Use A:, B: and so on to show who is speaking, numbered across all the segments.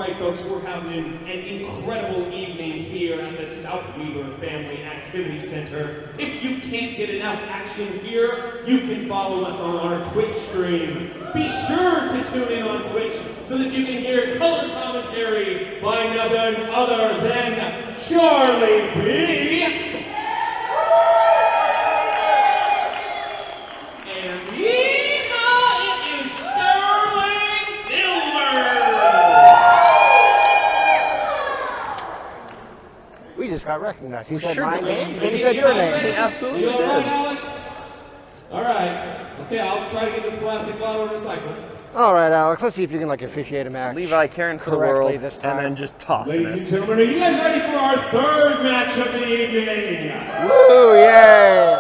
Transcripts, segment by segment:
A: right, folks, we're having an incredible evening here at the South Weaver Family Activity Center. If you can't get enough action here, you can follow us on our Twitch stream. Be sure to tune in on Twitch so that you can hear color commentary by none other than Charlie B. And yeehaw, it is Sterling Silver!
B: We just got recognized. He said
C: sure
B: my
C: did.
B: name, and he said your name.
C: He absolutely
A: You all right,
C: did.
A: Alex? All right. Okay, I'll try to get this plastic bottle recycled.
B: All right, Alex, let's see if you can officiate a match.
C: Levi caring for the
B: correctly
C: world
B: this time.
C: and then just tossing
A: Ladies and
C: it.
A: gentlemen, are you guys ready for our third match of the evening?
B: Woo, yay!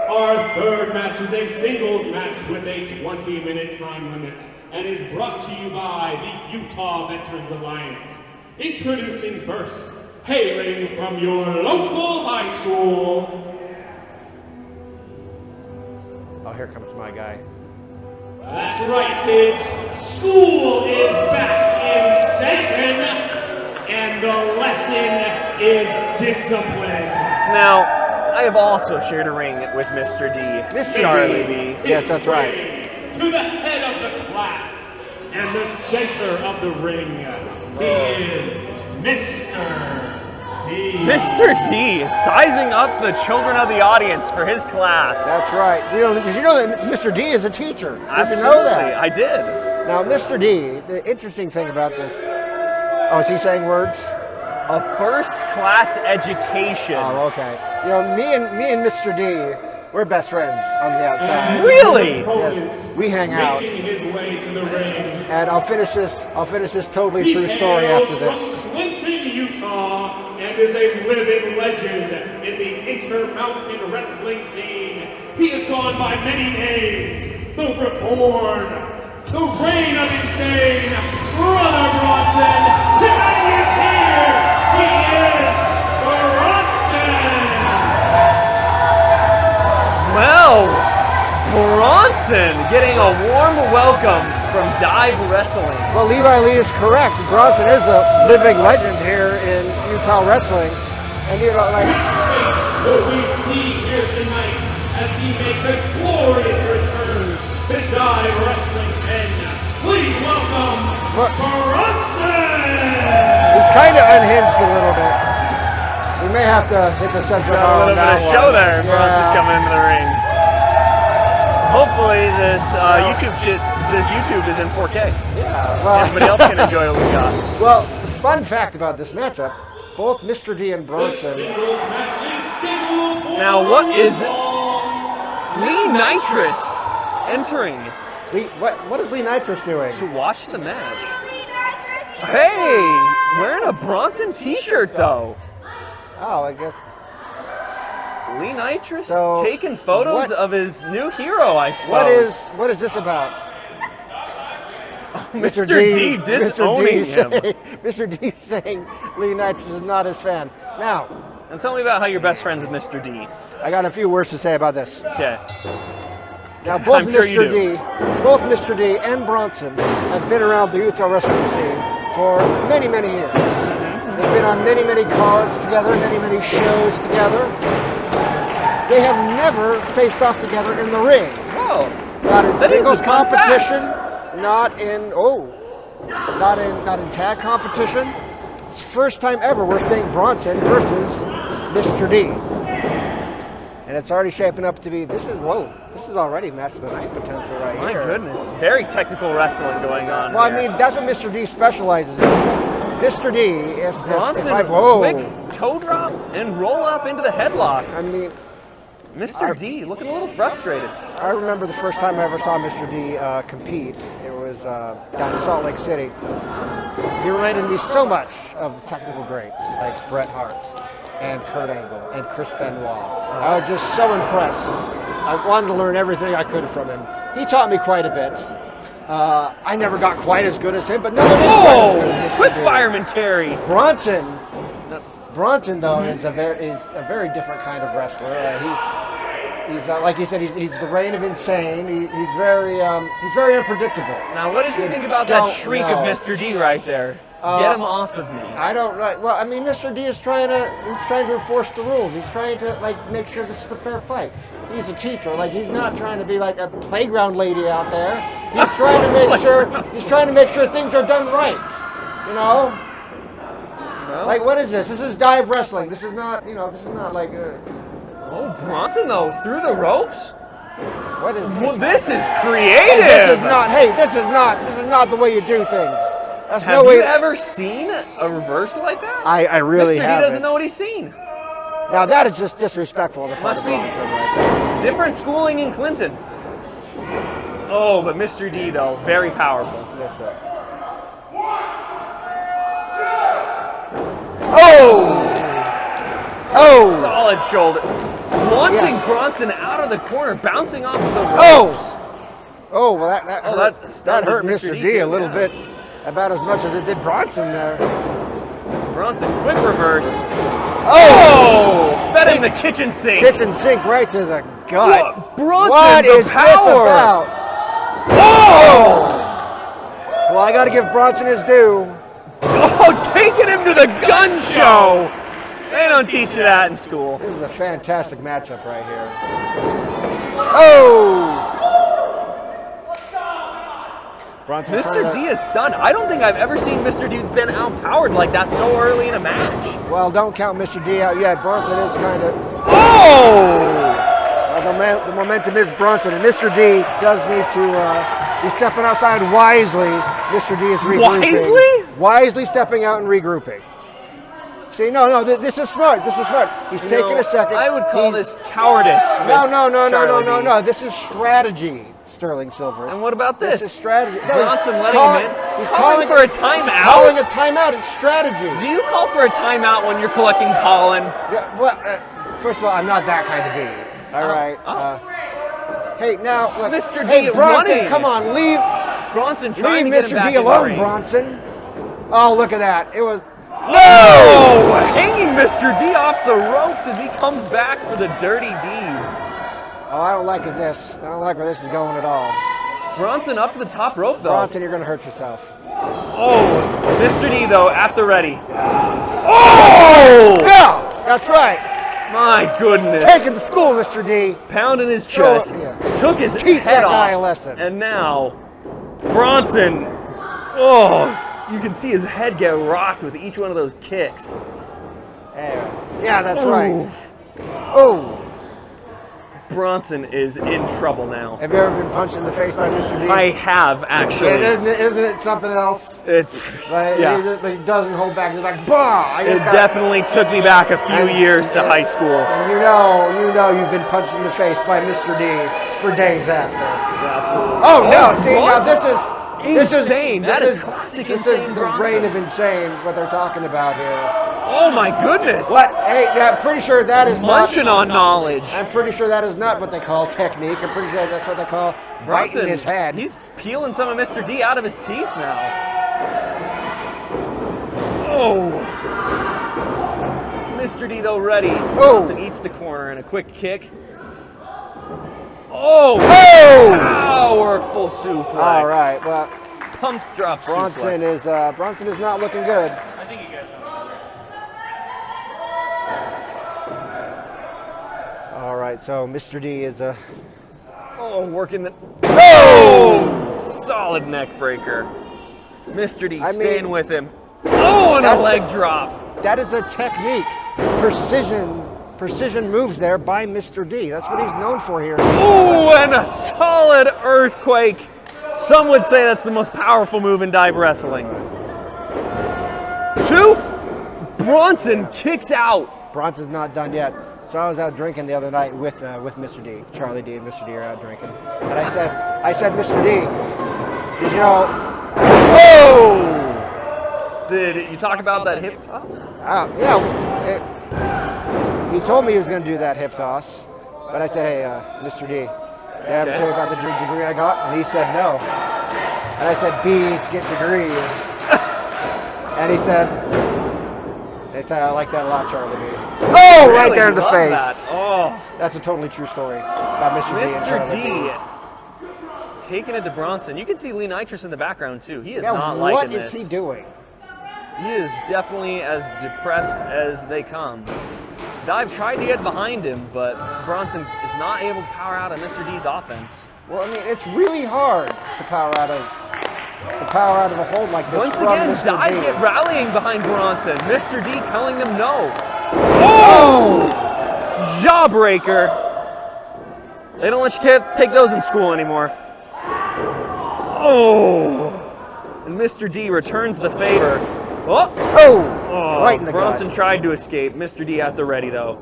A: Our third match is a singles match with a 20-minute time limit and is brought to you by the Utah Veterans Alliance. Introducing first, hailing from your local high school.
B: Oh, here comes my guy.
A: That's right, kids. School is back in session, and the lesson is discipline.
C: Now, I have also shared a ring with Mr. D.
B: Mr.
C: Charlie
B: D.
C: B.
B: Yes, that's right.
A: To the head of the class and the center of the ring, he is Mr. D.
C: Mr. D, sizing up the children of the audience for his class.
B: That's right. Did you know that Mr. D is a teacher? Did
C: Absolutely,
B: you know that?
C: I did.
B: Now, Mr. D, the interesting thing about this. Oh, is he saying words?
C: A first-class education.
B: Oh, okay. Me and Mr. D, we're best friends on the outside.
C: Really?
B: Yes, we hang out.
A: Making his way to the ring.
B: And I'll finish this totally
A: He
B: true story
A: hails
B: after
A: from
B: this.
A: Clinton, Utah, and is a living legend in the inter-mountain wrestling scene. He has gone by many names: the Reborn, the Reign of Insane, Brother Bronson. Tonight he is here. He is Bronson.
C: Well, Bronson getting a warm welcome from Dive Wrestling.
B: Well, Levi Lee is correct. Bronson is a living legend here in Utah wrestling. And
A: What we see here tonight as he makes a glorious return to Dive Wrestling 10. Please welcome Bronson!
B: he's kind of unhinged a little bit. We may have to hit the center
C: Got a
B: bar on
C: little bit
B: that
C: of
B: one.
C: show there.
B: Yeah.
C: Bronson's coming into the ring. Hopefully this YouTube is in 4K.
B: Yeah, well,
C: Everybody else can enjoy what we got.
B: well, fun fact about this matchup, both Mr. D and
A: The
B: Bronson.
A: singles match is scheduled for
C: Now, what is
A: one
C: Lee Nitrous entering
B: What is Lee Nitrous doing?
C: to watch the match? Hey, wearing a Bronson t-shirt though.
B: Oh, I guess.
C: Lee Nitrous
B: So,
C: taking photos
B: what-
C: of his new hero, I suppose.
B: What is this about?
C: Mr. D disowning him.
B: Mr. D saying Lee Nitrous is not his fan. Now,
C: And tell me about how you're best friends with Mr. D.
B: I got a few words to say about this.
C: Okay.
B: Now, both
C: I'm sure you
B: Mr. D and Bronson have been around the Utah wrestling scene for many, many years. They've been on many, many cards together, many, many shows together. They have never faced off together in the ring.
C: Whoa.
B: Not in
C: That is
B: singles
C: a fun
B: competition,
C: fact.
B: not in tag competition. It's the first time ever we're seeing Bronson versus Mr. D. And it's already shaping up to be, this is already match of the night potential right
C: My
B: here.
C: goodness. Very technical wrestling going on
B: Well,
C: here.
B: I mean, that's what Mr. D specializes in. Mr. D, if
C: Bronson,
B: whoa.
C: quick toe drop and roll up into the headlock.
B: I mean,
C: Mr. D looking a little frustrated.
B: I remember the first time I ever saw Mr. D compete. It was down in Salt Lake City. He reminded me so much of the technical greats like Bret Hart and Kurt Angle and Chris Benoit. I was just so impressed. I wanted to learn everything I could from him. He taught me quite a bit. I never got quite as good as him, but no one is quite as good as
C: Whoa!
B: Mr.
C: Quick
B: D.
C: fireman carry.
B: Bronson though is a very different kind of wrestler. He's like you said, he's the reign of insane. He's very unpredictable.
C: Now, what did you think about that shriek of Mr. D right there? Get him off of me.
B: I don't like. Well, I mean, Mr. D is trying to enforce the rules. He's trying to make sure this is a fair fight. He's a teacher. He's not trying to be like a playground lady out there. He's trying to make sure. He's trying to make sure things are done right. You know.
C: No.
B: What is this? This is dive wrestling. This is not. This is not like.
C: Oh, Bronson though through the ropes.
B: What is this?
C: Well, this is creative.
B: Hey, this is not. Hey, this is not the way you do things. That's
C: Have you ever seen a reversal like that?
B: I really
C: Mr.
B: haven't.
C: D doesn't know what he's seen.
B: Now that is just disrespectful.
C: Must be different schooling in Clinton. Oh, but Mr. D though, very powerful.
B: Yes, sir. Oh! Oh!
C: Solid shoulder. Launching Bronson out of the corner, bouncing off of the ropes.
B: Oh, well that hurt Mr. D a little
C: yeah.
B: bit, about as much as it did Bronson there.
C: Bronson, quick reverse.
B: Oh!
C: Fed him the kitchen sink.
B: Kitchen sink right to the gut.
C: What? Bronson,
B: What
C: the
B: is
C: power.
B: this about?
C: Oh!
B: Well, I got to give Bronson his due.
C: Oh, taking him to the gun show. They don't teach you that in school.
B: This is a fantastic matchup right here. Oh! Bronson
C: Mr. D is stunned. I don't think I've ever seen Mr. D been outpowered like that so early in a match.
B: Well, don't count Mr. D out yet. Bronson is kind of...
C: Oh!
B: The momentum is Bronson, and Mr. D does need to be stepping outside wisely. Mr. D is regrouping.
C: Wisely?
B: Wisely stepping out and regrouping. See, no, this is smart. This is smart. He's taking a second.
C: I would call this cowardice.
B: No. This is strategy, Sterling Silver.
C: And what about this?
B: This is strategy. No,
C: Bronson letting him in.
B: He's
C: calling for a timeout.
B: He's calling a timeout. It's strategy.
C: Do you call for a timeout when you're collecting pollen?
B: Yeah, well, first of all, I'm not that kind of bee. All right. Hey, now, look.
C: Mr. D
B: Hey, Bronson,
C: running.
B: come on, leave
C: Bronson trying
B: Leave
C: to get him
B: Mr.
C: back
B: D
C: in the
B: alone,
C: ring.
B: Bronson. Oh, look at that. It was...
C: No! Hanging Mr. D off the ropes as he comes back for the dirty deeds.
B: Oh, I don't like this. I don't like where this is going at all.
C: Bronson up to the top rope, though.
B: Bronson, you're going to hurt yourself.
C: Oh, Mr. D, though, at the ready. Oh!
B: Yeah, that's right.
C: My goodness.
B: Take him to school, Mr. D.
C: Pounding his chest. Took his
B: Teach
C: head
B: that
C: off.
B: guy a lesson.
C: And now, Bronson. Oh, you can see his head get rocked with each one of those kicks.
B: Yeah, that's right. Oh.
C: Bronson is in trouble now.
B: Have you ever been punched in the face by Mr. D?
C: I have, actually.
B: Yeah, isn't it something else?
C: Yeah.
B: He doesn't hold back. He's like, bah!
C: It definitely took me back a few years to high school.
B: And you know you've been punched in the face by Mr. D for days after.
C: Absolutely.
B: Oh, no, see, now this is
C: insane. That is classic
B: This
C: insane
B: is the
C: Bronson.
B: reign of insane, what they're talking about here.
C: Oh my goodness.
B: What? Hey, I'm pretty sure that is
C: Munching on knowledge.
B: I'm pretty sure that is not what they call technique. I'm pretty sure that's what they call biting his head.
C: He's peeling some of Mr. D out of his teeth now. Oh. Mr. D, though, ready. Bronson eats the corner and a quick kick. Oh! Powerful suplex.
B: All right, well,
C: Pump drop suplex.
B: Bronson is not looking good.
A: I think you guys know.
B: All right, so Mr. D is
C: Oh, working the... Oh! Solid neck breaker. Mr. D staying with him. Oh, and a leg drop.
B: That is a technique. Precision moves there by Mr. D. That's what he's known for here.
C: Ooh, and a solid earthquake. Some would say that's the most powerful move in dive wrestling. 2. Bronson kicks out.
B: Bronson's not done yet. So I was out drinking the other night with Mr. D. Charlie D and Mr. D are out drinking. And I said, Mr. D, did you know... Oh!
C: Did you talk about that hip toss?
B: Yeah. He told me he was going to do that hip toss. But I said, hey, Mr. D, did I ever tell you about the degree I got? And he said, no. And I said, B's get degrees. And he said, I like that a lot, Charlie B. Oh,
C: Really
B: right there in the
C: love
B: face.
C: that. Oh.
B: That's a totally true story about Mr. D and Charlie
C: Mr. D taking it to Bronson. You can see Lee Nitrous in the background, too. He is
B: Yeah,
C: not liking this.
B: what is he doing?
C: He is definitely as depressed as they come. Dive tried to get behind him, but Bronson is not able to power out of Mr. D's offense.
B: Well, I mean, it's really hard to power out of a hold like this.
C: Once
B: from
C: again,
B: Mr.
C: Dive
B: D.
C: get rallying behind Bronson. Mr. D telling them no. Oh! Jawbreaker. They don't let you take those in school anymore. Oh! And Mr. D returns the favor. Oh!
B: Oh! Right in the
C: Bronson
B: gut.
C: tried to escape. Mr. D at the ready, though.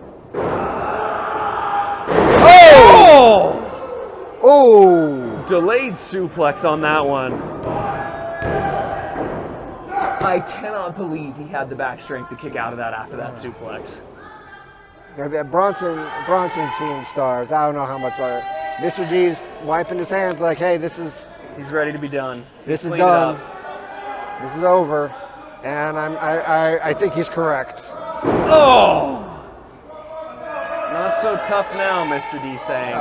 B: Oh! Oh!
C: Delayed suplex on that one. I cannot believe he had the back strength to kick out of that after that suplex.
B: Bronson's seeing stars. I don't know how much longer. Mr. D's wiping his hands like, hey,
C: He's ready to be done.
B: this is
C: Cleaned it
B: done.
C: up.
B: This is over. And I think he's correct.
C: Oh! Not so tough now, Mr. D saying.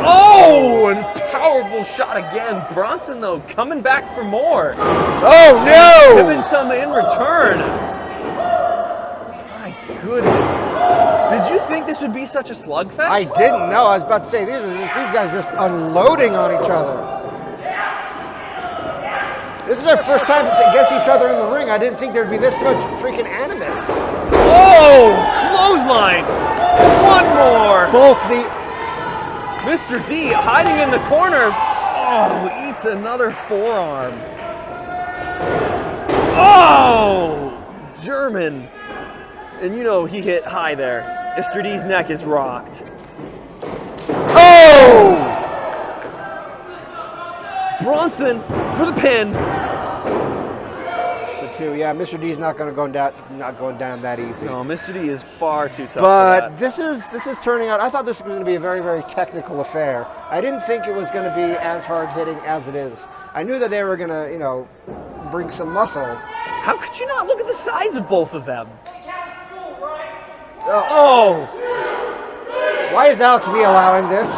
C: Oh, and powerful shot again. Bronson, though, coming back for more.
B: Oh, no!
C: Giving some in return. My goodness. Did you think this would be such a slugfest?
B: I didn't know. I was about to say, these guys just unloading on each other. This is their first time against each other in the ring. I didn't think there'd be this much freaking animus.
C: Oh, clothesline. One more.
B: Both the...
C: Mr. D hiding in the corner. Oh, eats another forearm. Oh, German. And you know he hit high there. Mr. D's neck is rocked.
B: Oh!
C: Bronson for the pin.
B: So too, yeah, Mr. D's not going down that easy.
C: No, Mr. D is far too tough
B: But
C: for that.
B: this is turning out. I thought this was going to be a very, very technical affair. I didn't think it was going to be as hard hitting as it is. I knew that they were going to, you know, bring some muscle.
C: How could you not look at the size of both of them?
B: Oh! Why is Alex B allowing this?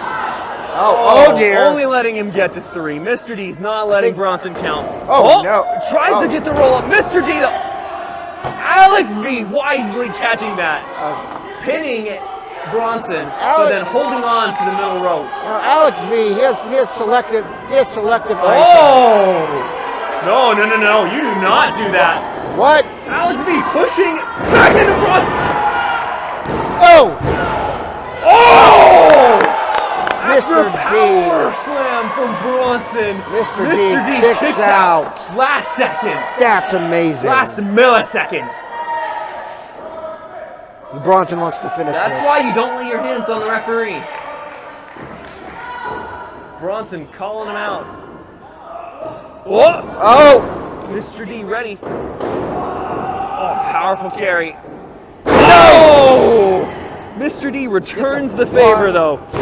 B: Oh dear!
C: Only letting him get to 3. Mr. D's not letting Bronson count.
B: Oh, no!
C: Tries to get the roll up. Mr. D, though. Alex B wisely catching that, pinning Bronson, but then holding on to the middle rope.
B: Alex B, he has selective eyesight.
C: Oh! No! You do not do that.
B: What?
C: Alex B pushing back into Bronson.
B: Oh!
C: Oh!
B: Mr.
C: Power
B: D.
C: slam from Bronson.
B: Mr. D kicks out.
C: Last second.
B: That's amazing.
C: Last millisecond.
B: Bronson wants to finish
C: That's
B: this.
C: why you don't lay your hands on the referee. Bronson calling him out. Whoa!
B: Oh!
C: Mr. D ready. Oh, powerful carry. No! Mr. D returns the favor, though.
B: 1, 2,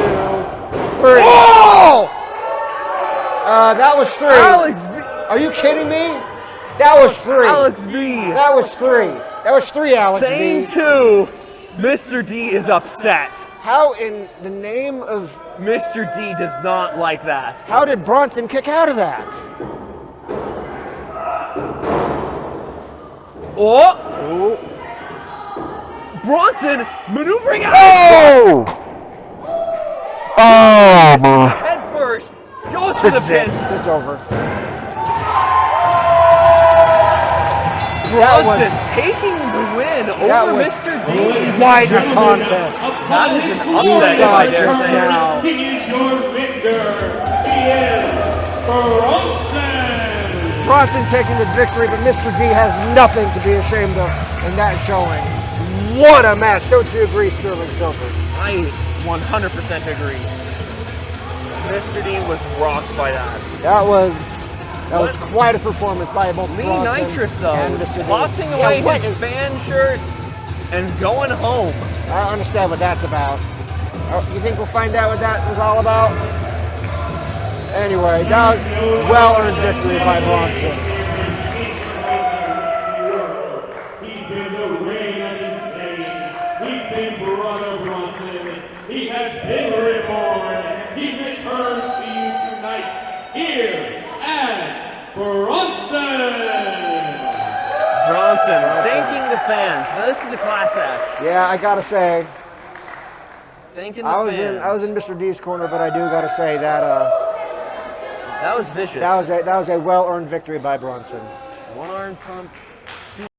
B: 3.
C: Oh!
B: That was 3.
C: Alex V.
B: Are you kidding me? That was 3.
C: Alex V.
B: That was 3. That was 3, Alex
C: Saying
B: V.
C: 2. Mr. D is upset.
B: How in the name of...
C: Mr. D does not like that.
B: How did Bronson kick out of that?
C: Oh!
B: Oh!
C: Bronson maneuvering out.
B: Oh! Oh, man.
C: Head first. Goes for the pin.
B: This is over.
C: Bronson taking the win over Mr. D.
B: Wide contest.
C: That is an upset, if I dare say.
B: Now.
A: He is your victor. He is Bronson.
B: Bronson taking the victory, but Mr. D has nothing to be ashamed of in that showing. What a match. Don't you agree, Sterling Silver?
C: I 100% agree. Mr. D was rocked by that.
B: That was quite a performance by both
C: Lee
B: Bronson
C: Nitrous, though,
B: and Mr. D.
C: tossing
B: Yeah,
C: away
B: what
C: his
B: is-
C: fan shirt and going home.
B: I don't understand what that's about. You think we'll find out what that was all about? Anyway, that was well-earned victory by Bronson.
A: He's been the reign of insane. He's been Brother Bronson. He has been reborn. He returns to you tonight here as Bronson.
C: Bronson thanking the fans. Now, this is a class act.
B: Yeah, I gotta say,
C: Thanking the fans.
B: I was in Mr. D's corner, but I do gotta say that
C: that was vicious.
B: that was a well-earned victory by Bronson.
C: One arm pump.